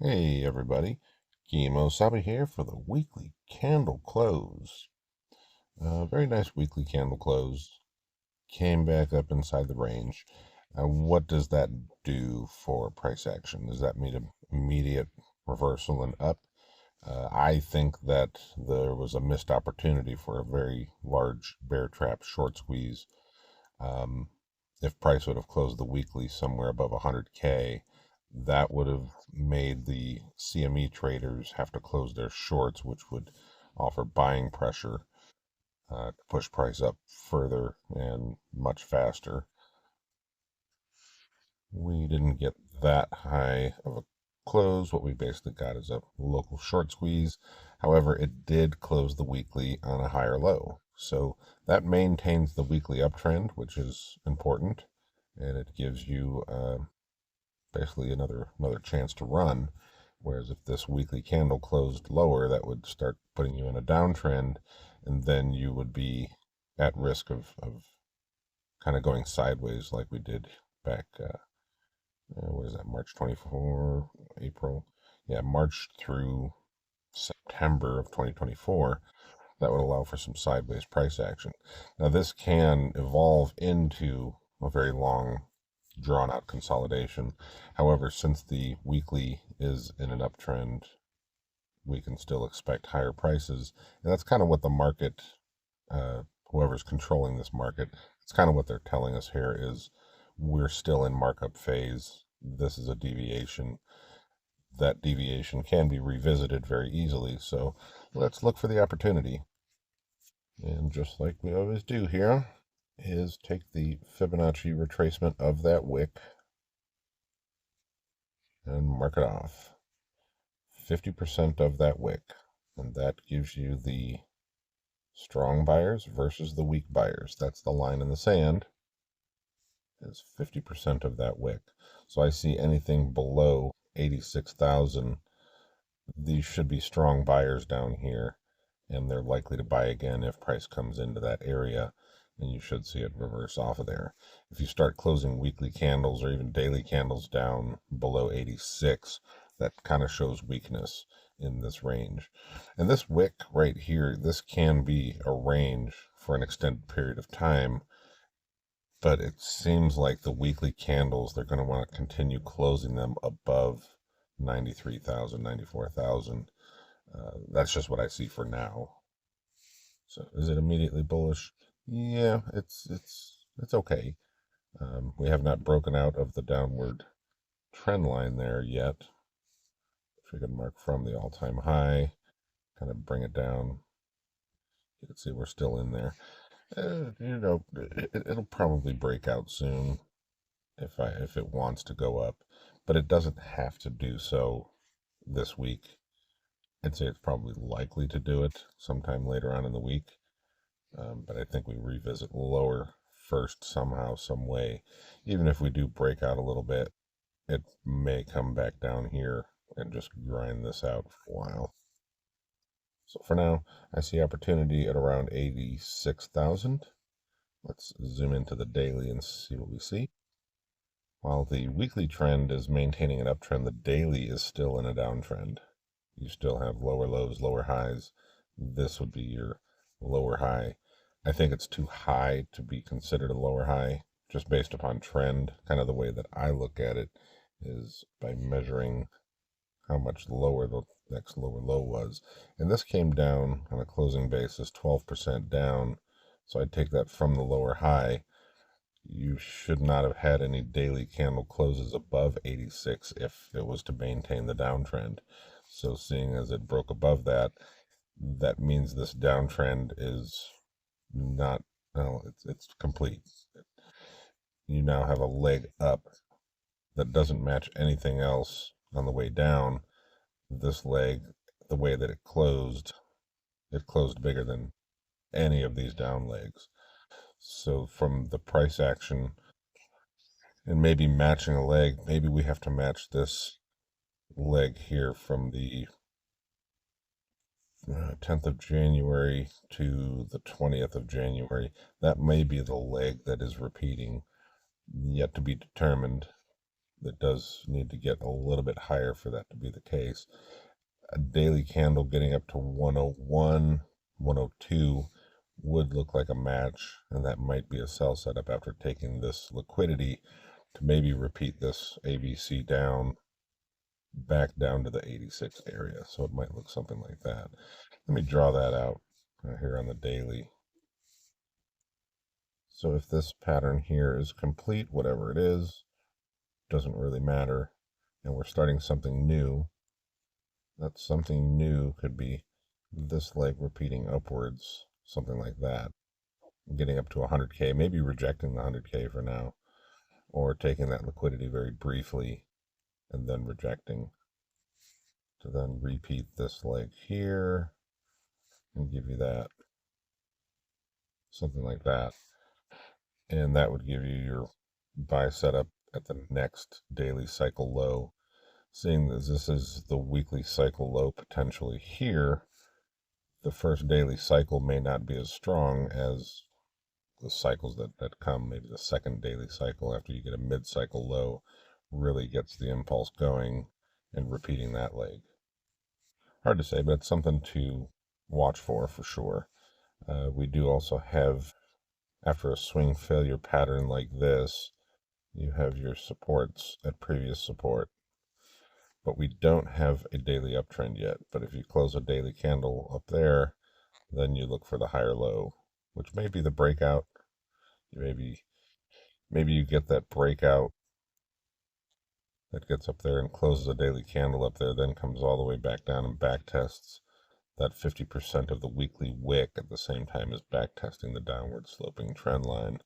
Hey everybody, Kimo Sabi here for the weekly candle close. Very nice weekly candle close. Came back up inside the range. What does that do for price action? Does that mean an immediate reversal and up? I think that there was a missed opportunity for a very large bear trap short squeeze. Um, if price would have closed the weekly somewhere above 100K, that would have made the CME traders have to close their shorts, which would offer buying pressure to push price up further and much faster. We didn't get that high of a close. What we basically got is a local short squeeze. However, it did close the weekly on a higher low. So that maintains the weekly uptrend, which is important. And it gives you basically another chance to run. Whereas if this weekly candle closed lower, that would start putting you in a downtrend, and then you would be at risk of kind of going sideways like we did back, what is that, March 24, April? Yeah, March through September of 2024. That would allow for some sideways price action. Now, this can evolve into a very long drawn out consolidation. However, since the weekly is in an uptrend, we can still expect higher prices. And that's kind of what the market, whoever's controlling this market, it's kind of what they're telling us here is we're still in markup phase. This is a deviation. That deviation can be revisited very easily. So let's look for the opportunity. And just like we always do here, is take the Fibonacci retracement of that wick and mark it off. 50% of that wick. And that gives you the strong buyers versus the weak buyers. That's the line in the sand, is 50% of that wick. So I see anything below 86,000. These should be strong buyers down here, and they're likely to buy again if price comes into that area, and you should see it reverse off of there. If you start closing weekly candles or even daily candles down below 86, that kind of shows weakness in this range. And this wick right here, this can be a range for an extended period of time, but it seems like the weekly candles, they're going to want to continue closing them above 93,000, 94,000. That's just what I see for now. So is it immediately bullish? Yeah, it's okay. We have not broken out of the downward trend line there yet. If we can mark from the all-time high, kind of bring it down, you can see we're still in there. It'll probably break out soon if it wants to go up, but it doesn't have to do so this week. I'd say it's probably likely to do it sometime later on in the week. But I think we revisit lower first somehow, some way. Even if we do break out a little bit, it may come back down here and just grind this out for a while. So for now, I see opportunity at around 86,000. Let's zoom into the daily and see what we see. While the weekly trend is maintaining an uptrend, the daily is still in a downtrend. You still have lower lows, lower highs. This would be your lower high. I think it's too high to be considered a lower high, just based upon trend. Kind of the way that I look at it is by measuring how much lower the next lower low was. And this came down on a closing basis, 12% down. So I'd take that from the lower high. You should not have had any daily candle closes above 86 if it was to maintain the downtrend. So seeing as it broke above that, that means this downtrend is not, no, it's complete. You now have a leg up that doesn't match anything else on the way down. This leg, the way that it closed bigger than any of these down legs. So from the price action and maybe matching a leg, maybe we have to match this leg here from the 10th of January to the 20th of January. That may be the leg that is repeating, yet to be determined. it does need to get a little bit higher for that to be the case. A daily candle getting up to 101, 102 would look like a match, and that might be a sell setup after taking this liquidity to maybe repeat this ABC down back down to the 86 area. So it might look something like that. Let me draw that out here on the daily. So if this pattern here is complete, whatever it is, doesn't really matter, and we're starting something new, that something new could be this leg repeating upwards, something like that, getting up to 100K, maybe rejecting the 100K for now, or taking that liquidity very briefly and then rejecting to then repeat this leg here and give you that, something like that. And that would give you your buy setup at the next daily cycle low. Seeing that this is the weekly cycle low potentially here, the first daily cycle may not be as strong as the cycles that come. Maybe the second daily cycle after you get a mid-cycle low really gets the impulse going and repeating that leg. Hard to say, but it's something to watch for sure. We do also have, after a swing failure pattern like this, you have your supports at previous support. But we don't have a daily uptrend yet. But if you close a daily candle up there, then you look for the higher low, which may be the breakout. Maybe you get that breakout that gets up there and closes a daily candle up there, then comes all the way back down and back tests that 50% of the weekly wick at the same time as back testing the downward sloping trend line.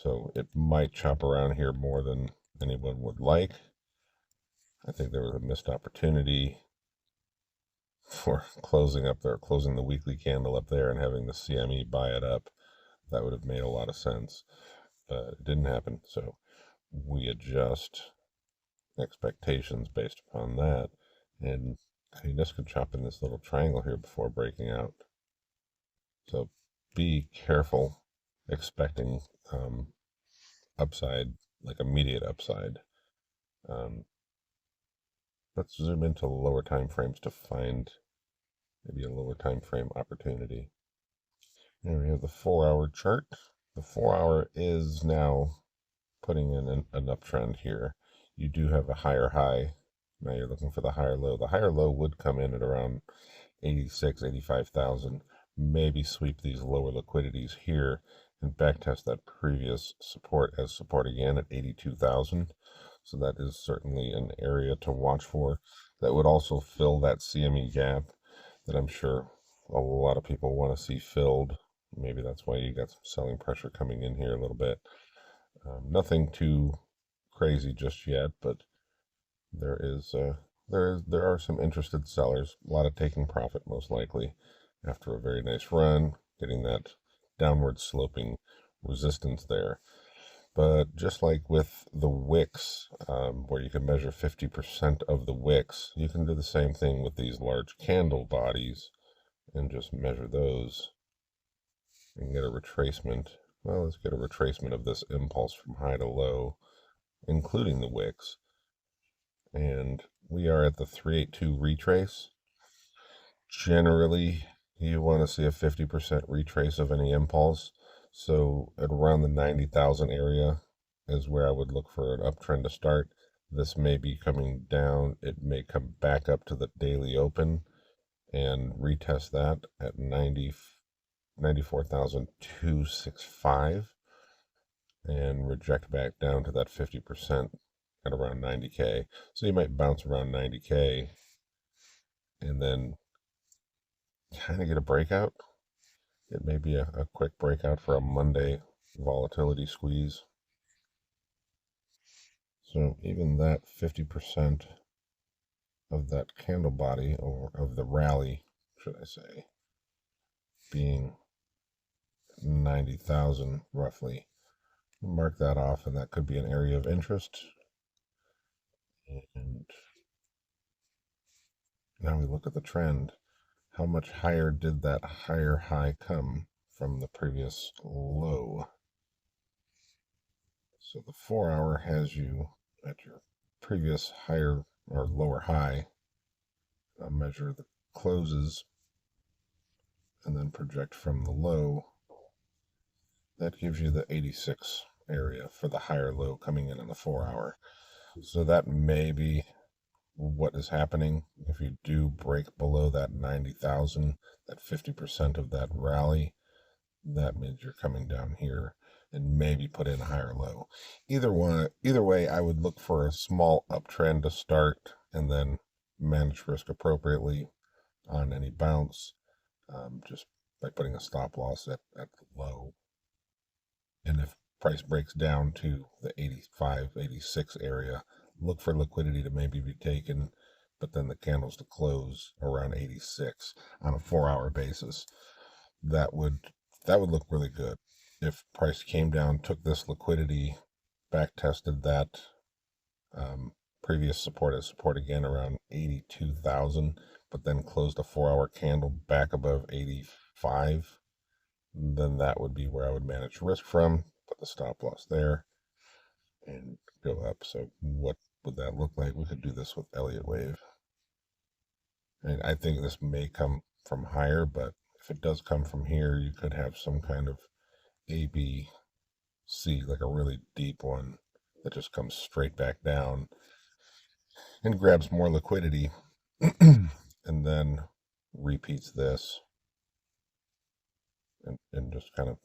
So it might chop around here more than anyone would like. I think there was a missed opportunity for closing up there, closing the weekly candle up there and having the CME buy it up. That would have made a lot of sense. It didn't happen, so we adjust expectations based upon that. And you just could chop in this little triangle here before breaking out. So be careful expecting upside, like immediate upside. Let's zoom into lower time frames to find maybe a lower time frame opportunity. Here we have the 4-hour chart. The 4-hour is now putting in an uptrend here. You do have a higher high. Now you're looking for the higher low. The higher low would come in at around 86, 85,000. Maybe sweep these lower liquidities here and backtest that previous support as support again at 82,000. So that is certainly an area to watch for. That would also fill that CME gap that I'm sure a lot of people want to see filled. Maybe that's why you got some selling pressure coming in here a little bit. Nothing too crazy just yet, but there are some interested sellers. A lot of taking profit most likely after a very nice run, getting that downward sloping resistance there. But just like with the wicks, where you can measure 50% of the wicks, you can do the same thing with these large candle bodies and just measure those and get a retracement. Well, let's get a retracement of this impulse from high to low, including the wicks. And we are at the 382 retrace. Generally, you want to see a 50% retrace of any impulse. So at around the 90,000 area is where I would look for an uptrend to start. This may be coming down. It may come back up to the daily open and retest that at 94,265 and reject back down to that 50% at around 90K. So you might bounce around 90K and then kind of get a breakout. It may be a quick breakout for a Monday volatility squeeze. So even that 50% of that candle body, or of the rally, should I say, being 90,000 roughly, mark that off, and that could be an area of interest. And now we look at the trend. How much higher did that higher high come from the previous low? So the 4-hour has you at your previous higher or lower high, measure the closes, and then project from the low. That gives you the 86 area for the higher low coming in the 4 hour. So that may be what is happening. If you do break below that 90,000, that 50% of that rally, that means you're coming down here and maybe put in a higher low. Either way, I would look for a small uptrend to start and then manage risk appropriately on any bounce, just by putting a stop loss at the low. And if price breaks down to the 85, 86 area, look for liquidity to maybe be taken, but then the candles to close around 86 on a 4 hour basis. That would look really good. If price came down, took this liquidity, back tested that previous support as support again around 82,000, but then closed a 4 hour candle back above 85, then that would be where I would manage risk from, put the stop loss there, and go up. So what would that look like? We could do this with Elliott Wave. And I think this may come from higher, but if it does come from here, you could have some kind of ABC, like a really deep one that just comes straight back down and grabs more liquidity and then repeats this and just kind of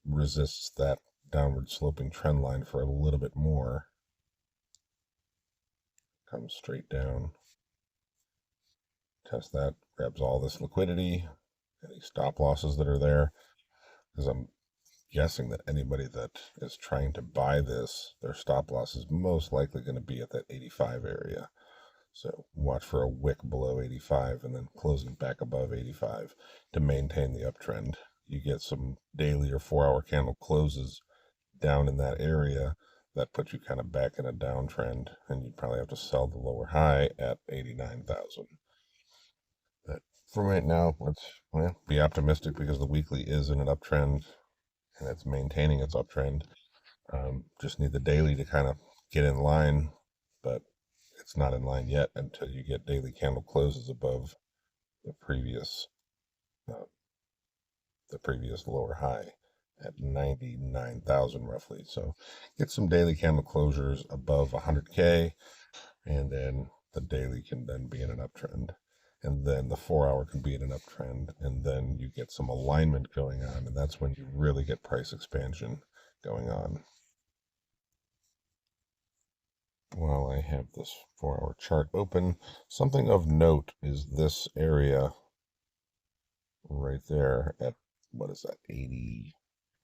resists that downward sloping trend line for a little bit more. Comes straight down. Test that, grabs all this liquidity, any stop losses that are there, because I'm guessing that anybody that is trying to buy this, their stop loss is most likely going to be at that 85 area. So watch for a wick below 85 and then closing back above 85 to maintain the uptrend. You get some daily or 4 hour candle closes down in that area, that puts you kind of back in a downtrend, and you'd probably have to sell the lower high at 89,000. But for right now, let's be optimistic because the weekly is in an uptrend and it's maintaining its uptrend. Just need the daily to kind of get in line, but it's not in line yet until you get daily candle closes above the previous lower high at 99,000 roughly. So get some daily candle closures above 100K, and then the daily can then be in an uptrend, and then the 4 hour can be in an uptrend, and then you get some alignment going on, and that's when you really get price expansion going on. While I have this 4 hour chart open, something of note is this area right there at, what is that,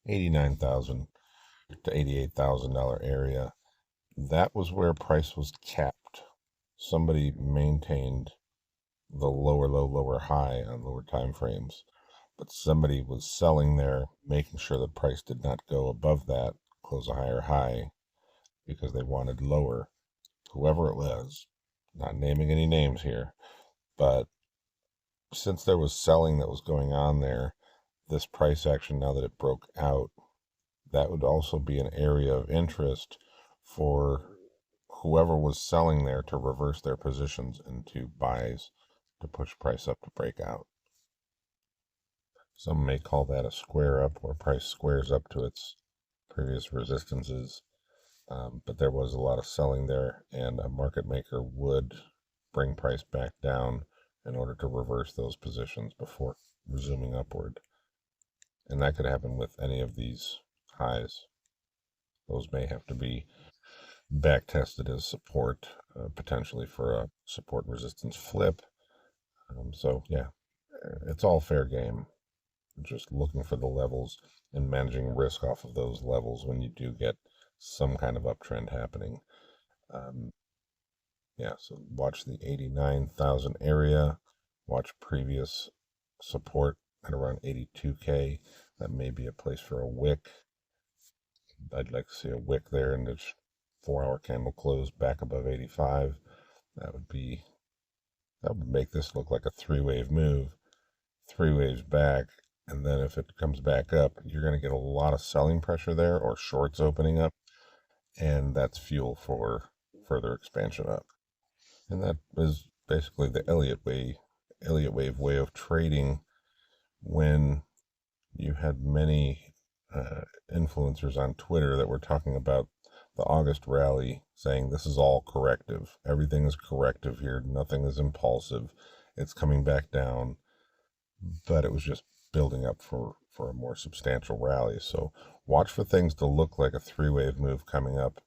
89,000 to $88,000 area. That was where price was capped. Somebody maintained the lower low, lower high on lower time frames, but somebody was selling there, making sure the price did not go above that, close a higher high, because they wanted lower. Whoever it was, not naming any names here, but since there was selling that was going on there, this price action, now that it broke out, that would also be an area of interest for whoever was selling there to reverse their positions into buys to push price up to break out. Some may call that a square up, where price squares up to its previous resistances. But there was a lot of selling there, and a market maker would bring price back down in order to reverse those positions before resuming upward. And that could happen with any of these highs. Those may have to be back tested as support, potentially for a support resistance flip. So yeah, it's all fair game. Just looking for the levels and managing risk off of those levels when you do get some kind of uptrend happening. Yeah, so watch the 89,000 area, watch previous support at around 82K. That may be a place for a wick. I'd like to see a wick there and this 4 hour candle close back above 85. That would make this look like a 3-wave move. 3 waves back, and then if it comes back up, you're going to get a lot of selling pressure there, or shorts opening up, and that's fuel for further expansion up. And that is basically the Elliott wave way of trading when you had many influencers on Twitter that were talking about the August rally, saying this is all corrective. Everything is corrective here. Nothing is impulsive. It's coming back down. But it was just building up for a more substantial rally. So watch for things to look like a three-wave move coming up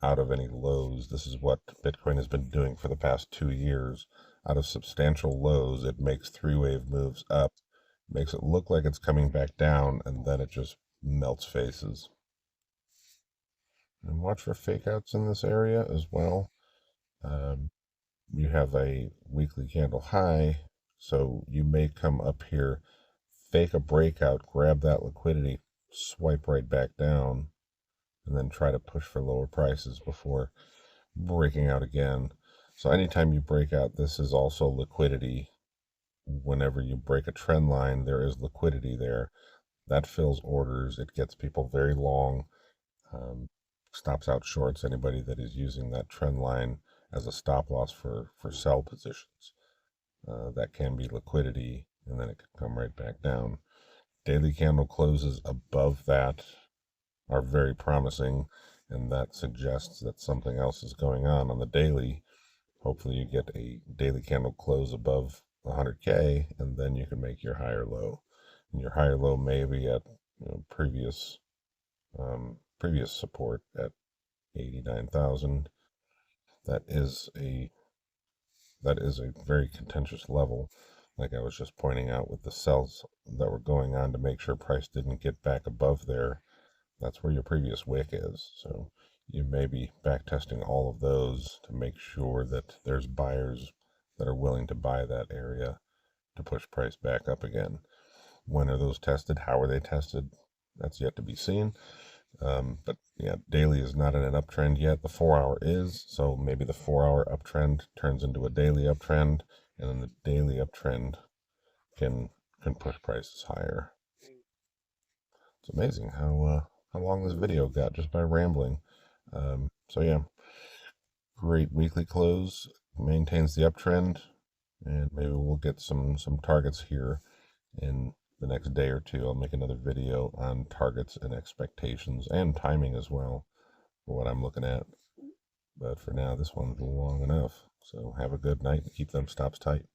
out of any lows. This is what Bitcoin has been doing for the past 2 years. Out of substantial lows, it makes three-wave moves up, makes it look like it's coming back down, and then it just melts faces. And watch for fake outs in this area as well. You have a weekly candle high, so you may come up here, fake a breakout, grab that liquidity, swipe right back down, and then try to push for lower prices before breaking out again. So anytime you break out, this is also liquidity. Whenever you break a trend line, there is liquidity there. That fills orders. It gets people very long, stops out shorts, anybody that is using that trend line as a stop loss for sell positions. That can be liquidity, and then it can come right back down. Daily candle closes above that are very promising, and that suggests that something else is going on the daily. Hopefully you get a daily candle close above 100K, and then you can make your higher low. And your higher low may be at previous support at 89,000. That is a very contentious level, like I was just pointing out with the sells that were going on to make sure price didn't get back above there. That's where your previous wick is. So you may be back testing all of those to make sure that there's buyers that are willing to buy that area to push price back up again. When are those tested? How are they tested? That's yet to be seen. But yeah, daily is not in an uptrend yet. The 4-hour is, so maybe the 4-hour uptrend turns into a daily uptrend, and then the daily uptrend can push prices higher. It's amazing how long this video got just by rambling. So yeah, great weekly close, maintains the uptrend, and maybe we'll get some targets here in the next day or two. I'll make another video on targets and expectations and timing as well for what I'm looking at. But for now, this one's long enough. So have a good night and keep them stops tight.